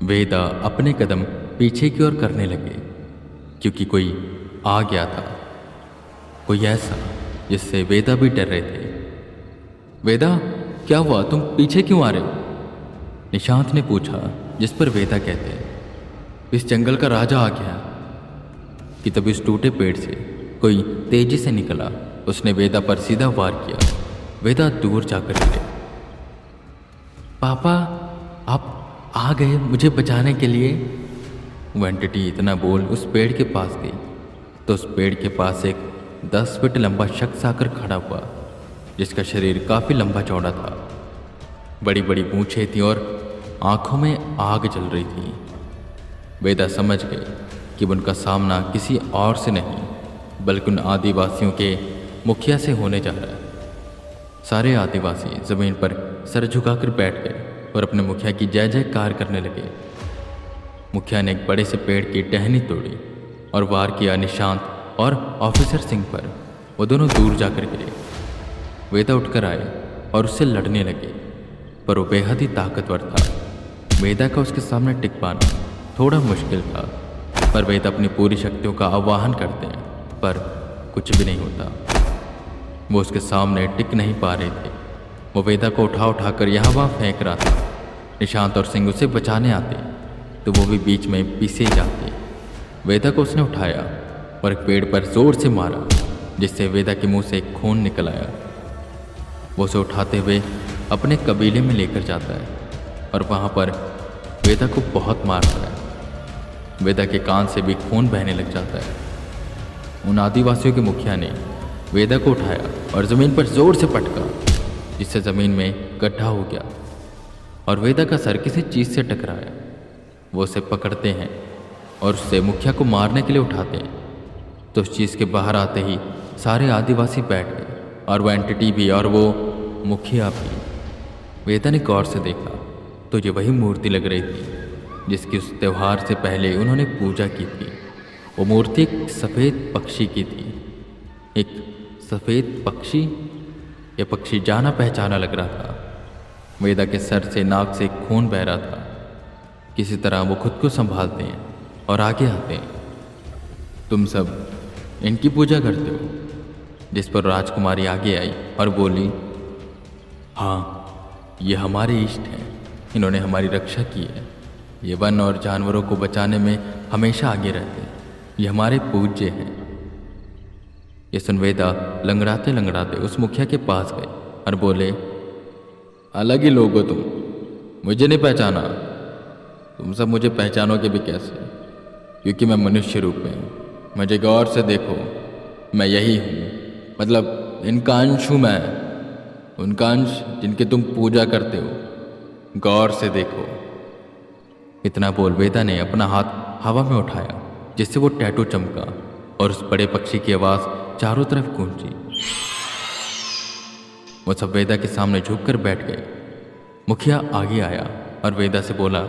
वेदा अपने कदम पीछे की ओर करने लगे क्योंकि कोई आ गया था, कोई ऐसा जिससे वेदा भी डर रहे थे। वेदा, क्या हुआ? तुम पीछे क्यों आ रहे हो? निशांत ने पूछा, जिस पर वेदा कहते, इस जंगल का राजा आ गया। कि तभी उस टूटे पेड़ से कोई तेजी से निकला। उसने वेदा पर सीधा वार किया। वेदा दूर जाकर गिरे। पापा, आप आ गए मुझे बचाने के लिए। वो एंटिटी इतना बोल उस पेड़ के पास गई तो उस पेड़ के पास एक 10 फीट लंबा शख्स आकर खड़ा हुआ, जिसका शरीर काफ़ी लंबा चौड़ा था। बड़ी बड़ी पूंछें थी और आंखों में आग जल रही थी। वेदा समझ गई कि उनका सामना किसी और से नहीं बल्कि उन आदिवासियों के मुखिया से होने जा रहा है। सारे आदिवासी जमीन पर सर झुकाकर बैठ गए और अपने मुखिया की जय जयकार करने लगे। मुखिया ने एक बड़े से पेड़ की टहनी तोड़ी और वार किया निशांत और ऑफिसर सिंह पर। वो दोनों दूर जाकर गिरे। वेदा उठकर आए और उससे लड़ने लगे, पर वो बेहद ही ताकतवर था। वेदा का उसके सामने टिक पाना थोड़ा मुश्किल था, पर वेदा अपनी पूरी शक्तियों का आवाहन करते हैं पर कुछ भी नहीं होता। वो उसके सामने टिक नहीं पा रहे थे। वो वेदा को उठा उठाकर यहाँ वहाँ फेंक रहा था। निशांत और सिंह उसे बचाने आते तो वो भी बीच में पीछे जाते। वेदा को उसने उठाया और एक पेड़ पर जोर से मारा, जिससे वेदा के मुंह से खून निकल आया। वो उसे उठाते हुए अपने कबीले में लेकर जाता है और वहाँ पर वेदा को बहुत मारता है। वेदा के कान से भी खून बहने लग जाता है। उन आदिवासियों के मुखिया ने वेदा को उठाया और ज़मीन पर जोर से पटका, जिससे ज़मीन में गड्ढा हो गया और वेदा का सर किसी चीज़ से टकराया। वो उसे पकड़ते हैं और उससे मुखिया को मारने के लिए उठाते हैं तो उस चीज़ के बाहर आते ही सारे आदिवासी बैठ गए और वो एंटिटी भी और वो मुखिया भी। वेदा ने गौर से देखा तो ये वही मूर्ति लग रही थी जिसकी उस त्यौहार से पहले उन्होंने पूजा की थी। वो मूर्ति एक सफ़ेद पक्षी की थी। एक सफ़ेद पक्षी? यह पक्षी जाना पहचाना लग रहा था। वेदा के सर से नाक से खून बह रहा था। किसी तरह वो खुद को संभालते हैं और आगे आते हैं। तुम सब इनकी पूजा करते हो? जिस पर राजकुमारी आगे आई और बोली, हाँ, ये हमारे इष्ट हैं। इन्होंने हमारी रक्षा की है। ये वन और जानवरों को बचाने में हमेशा आगे रहते हैं। ये हमारे पूज्य हैं। ये सुन वेदा लंगड़ाते लंगड़ाते उस मुखिया के पास गए और बोले, अलग ही लोग हो तुम, मुझे नहीं पहचाना। तुम सब मुझे पहचानोगे भी कैसे? क्योंकि मैं मनुष्य रूप में हूँ। मुझे गौर से देखो, मैं यही हूँ, मतलब इनका अंश हूँ मैं, उनका अंश जिनकी तुम पूजा करते हो। गौर से देखो। इतना बोल वेदा ने अपना हाथ हवा में उठाया, जिससे वो टैटू चमका और उस बड़े पक्षी की आवाज़ चारों तरफ गूंजी। वो सब वेदा के सामने झुककर बैठ गए। मुखिया आगे आया और वेदा से बोला,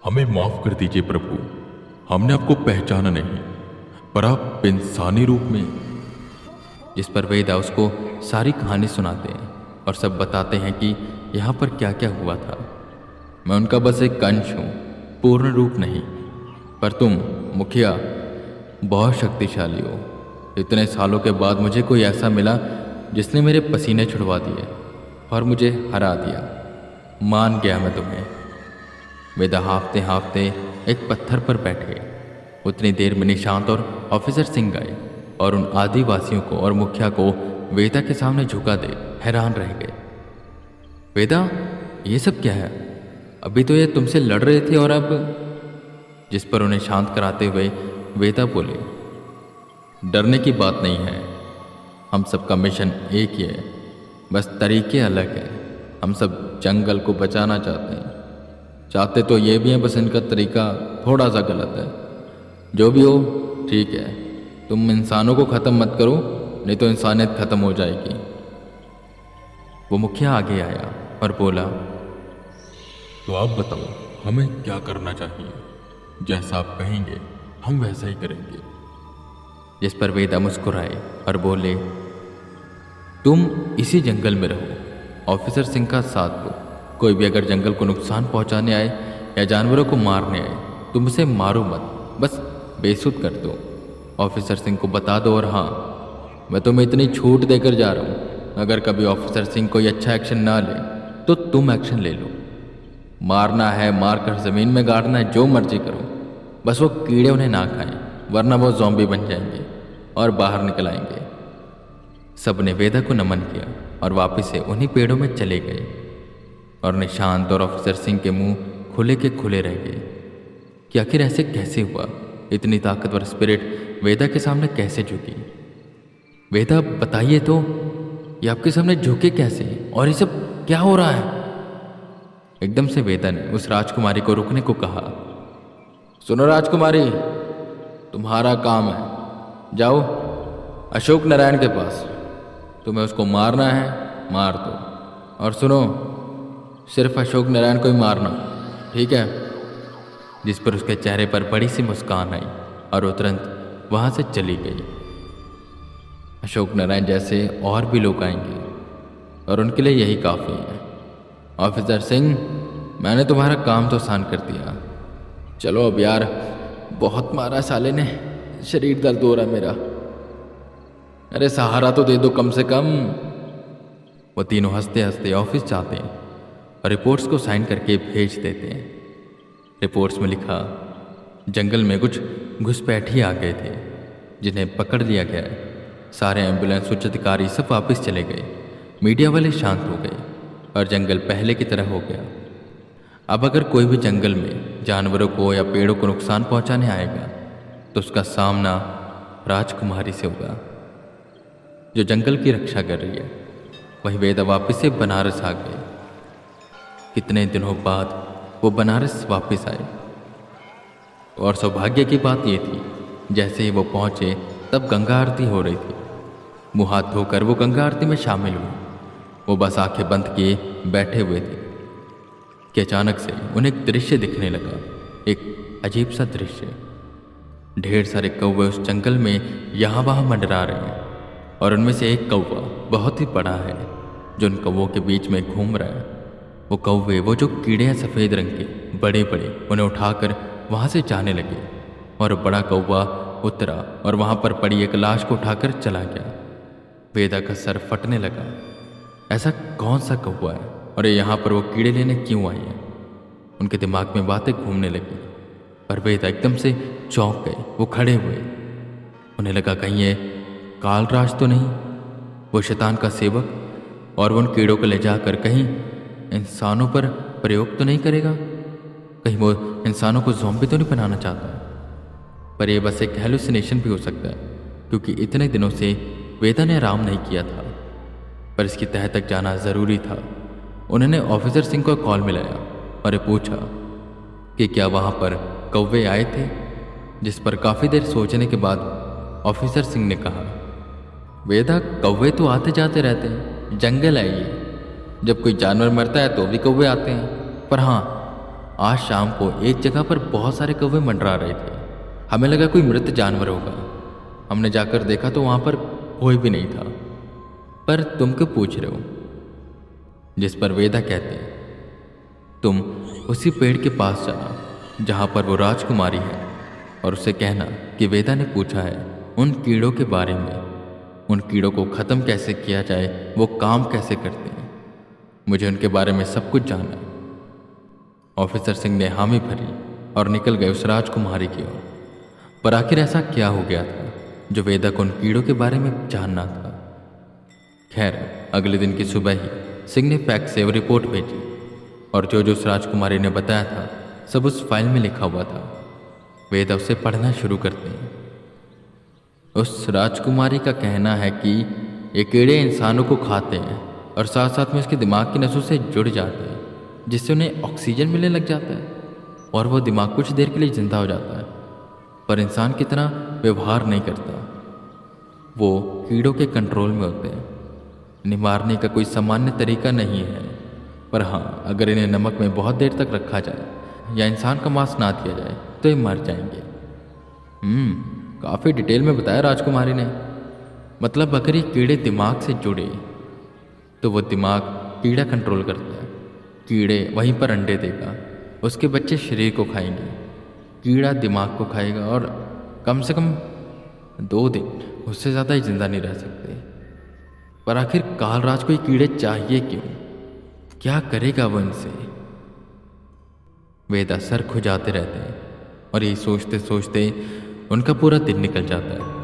हमें माफ कर दीजिए प्रभु, हमने आपको पहचाना नहीं, पर आप इंसानी रूप में। जिस पर वेदा उसको सारी कहानी सुनाते हैं और सब बताते हैं कि यहाँ पर क्या क्या हुआ था। मैं उनका बस एक अंश हूँ, पूर्ण रूप नहीं। पर तुम मुखिया बहुत शक्तिशाली हो। इतने सालों के बाद मुझे कोई ऐसा मिला जिसने मेरे पसीने छुड़वा दिए और मुझे हरा दिया। मान गया मैं तुम्हें। वेदा हाँफते हाँफते एक पत्थर पर बैठ गए। उतनी देर में निशांत और ऑफिसर सिंह गए और उन आदिवासियों को और मुखिया को वेदा के सामने झुका दे हैरान रह गए। वेदा, ये सब क्या है? अभी तो ये तुमसे लड़ रहे थे और अब? जिस पर उन्हें शांत कराते हुए वेदा बोले, डरने की बात नहीं है। हम सबका मिशन एक ही है, बस तरीके अलग हैं। हम सब जंगल को बचाना चाहते तो ये भी है, बस इनका तरीका थोड़ा सा गलत है। जो भी हो ठीक है, तुम इंसानों को ख़त्म मत करो, नहीं तो इंसानियत ख़त्म हो जाएगी। वो मुखिया आगे आया और बोला, तो आप बताओ हमें क्या करना चाहिए? जैसा आप कहेंगे हम वैसा ही करेंगे। जिस पर वेदा मुस्कुराए और बोले, तुम इसी जंगल में रहो, ऑफिसर सिंह का साथ दो। कोई भी अगर जंगल को नुकसान पहुंचाने आए या जानवरों को मारने आए। तुम उसे मारो मत, बस बेसुध कर दो। ऑफिसर सिंह को बता दो। और हाँ, मैं तुम्हें इतनी छूट देकर जा रहा हूँ, अगर कभी ऑफिसर सिंह कोई अच्छा एक्शन ना ले तो तुम एक्शन ले लो। मारना है मारकर ज़मीन में गाड़ना है, जो मर्जी करो, बस वो कीड़े उन्हें ना खाएं, वरना वो ज़ॉम्बी बन जाएंगे और बाहर निकल आएंगे। सब ने वेदा को नमन किया और वापस से उन्हीं पेड़ों में चले गए। और निशांत और ऑफिसर सिंह के मुंह खुले के खुले रह गए कि आखिर ऐसे कैसे हुआ। इतनी ताकतवर स्पिरिट वेदा के सामने कैसे झुकी? वेदा बताइए तो, ये आपके सामने झुके कैसे और ये सब क्या हो रहा है? एकदम से वेदा ने उस राजकुमारी को रुकने को कहा। सुनो राजकुमारी, तुम्हारा काम है, जाओ अशोक नारायण के पास, तुम्हें उसको मारना है, मार दो। और सुनो, सिर्फ अशोक नारायण को ही मारना, ठीक है? जिस पर उसके चेहरे पर बड़ी सी मुस्कान आई और वो तुरंत वहाँ से चली गई। अशोक नारायण जैसे और भी लोग आएंगे और उनके लिए यही काफ़ी है। ऑफिसर सिंह, मैंने तुम्हारा काम तो आसान कर दिया, चलो अब यार, बहुत मारा साले ने, शरीर दर्द हो रहा है मेरा, अरे सहारा तो दे दो कम से कम। वो तीनों हंसते हंसते ऑफिस जाते हैं और रिपोर्ट्स को साइन करके भेज देते हैं। रिपोर्ट्स में लिखा, जंगल में कुछ घुसपैठी आ गए थे जिन्हें पकड़ लिया गया है। सारे एम्बुलेंस उच्च अधिकारी सब वापस चले गए, मीडिया वाले शांत हो गए और जंगल पहले की तरह हो गया। अब अगर कोई भी जंगल में जानवरों को या पेड़ों को नुकसान पहुंचाने आएगा तो उसका सामना राजकुमारी से होगा जो जंगल की रक्षा कर रही है। वही वेदा वापस से बनारस आ गए। कितने दिनों बाद वो बनारस वापस आए और सौभाग्य की बात ये थी, जैसे ही वो पहुंचे तब गंगा आरती हो रही थी। मुँह हाथ धोकर वो गंगा आरती में शामिल हुए। वो बस आंखें बंद किए बैठे हुए थे कि अचानक से उन्हें एक दृश्य दिखने लगा, एक अजीब सा दृश्य। ढेर सारे कौवे उस जंगल में यहाँ वहाँ मंडरा रहे हैं और उनमें से एक कौवा बहुत ही बड़ा है जो उन कौवों के बीच में घूम रहा है। वो कौवे, वो जो कीड़े हैं सफ़ेद रंग के बड़े बड़े, उन्हें उठाकर वहाँ से जाने लगे और बड़ा कौवा उतरा और वहाँ पर पड़ी एक लाश को उठाकर चला गया। वेदा का सर फटने लगा। ऐसा कौन सा कौवा है और ये यहाँ पर वो कीड़े लेने क्यों आई है? उनके दिमाग में बातें घूमने लगी पर वेदा एकदम से चौंक गए। वो खड़े हुए, उन्हें लगा कहीं ये कालराज तो नहीं, वो शैतान का सेवक, और वो उन कीड़ों को ले जाकर कहीं इंसानों पर प्रयोग तो नहीं करेगा? कहीं वो इंसानों को ज़ॉम्बी तो नहीं बनाना चाहता? पर यह बस एक हेलुसिनेशन भी हो सकता है, क्योंकि इतने दिनों से वेदा ने आराम नहीं किया था। पर इसकी तह तक जाना ज़रूरी था। उन्होंने ऑफिसर सिंह को कॉल मिलाया और पूछा कि क्या वहाँ पर कौवे आए थे, जिस पर काफ़ी देर सोचने के बाद ऑफिसर सिंह ने कहा, वेदा, कौवे तो आते जाते रहते हैं, जंगल है ये, जब कोई जानवर मरता है तो भी कौवे आते हैं। पर हाँ, आज शाम को एक जगह पर बहुत सारे कौवे मंडरा रहे थे। हमें लगा कोई मृत जानवर होगा। हमने जाकर देखा तो वहाँ पर कोई भी नहीं था। पर तुम क्यों पूछ रहे हो? जिस पर वेदा कहते हैं, तुम उसी पेड़ के पास जाना जहाँ पर वो राजकुमारी है और उससे कहना कि वेदा ने पूछा है उन कीड़ों के बारे में, उन कीड़ों को ख़त्म कैसे किया जाए, वो काम कैसे करते हैं, मुझे उनके बारे में सब कुछ जानना है। ऑफिसर सिंह ने हामी भरी और निकल गए उस राजकुमारी की ओर। पर आखिर ऐसा क्या हो गया था जो वेदा को उन कीड़ों के बारे में जानना था? खैर, अगले दिन की सुबह ही सिंह ने फैक्स से वो रिपोर्ट भेजी और जो जो उस राजकुमारी ने बताया था सब उस फाइल में लिखा हुआ था। वेदा उसे पढ़ना शुरू करते हैं। उस राजकुमारी का कहना है कि ये कीड़े इंसानों को खाते हैं और साथ साथ में उसके दिमाग की नसों से जुड़ जाते हैं, जिससे उन्हें ऑक्सीजन मिलने लग जाता है और वो दिमाग कुछ देर के लिए जिंदा हो जाता है, पर इंसान की तरह व्यवहार नहीं करता। वो कीड़ों के कंट्रोल में होते हैं। इन्हें मारने का कोई सामान्य तरीका नहीं है, पर हाँ, अगर इन्हें नमक में बहुत देर तक रखा जाए या इंसान का मांस ना दिया जाए तो ये मर जाएंगे। काफ़ी डिटेल में बताया राजकुमारी ने। मतलब अगर ये कीड़े दिमाग से जुड़े तो वो दिमाग कीड़ा कंट्रोल करता है, कीड़े वहीं पर अंडे देगा उसके बच्चे शरीर को खाएंगे, कीड़ा दिमाग को खाएगा और कम से कम 2 दिन, उससे ज़्यादा ही जिंदा नहीं रह सकते। पर आखिर कालराज को ये कीड़े चाहिए क्यों? क्या करेगा वो इनसे? वेदा सर खुजाते रहते हैं और यही सोचते सोचते उनका पूरा दिन निकल जाता है।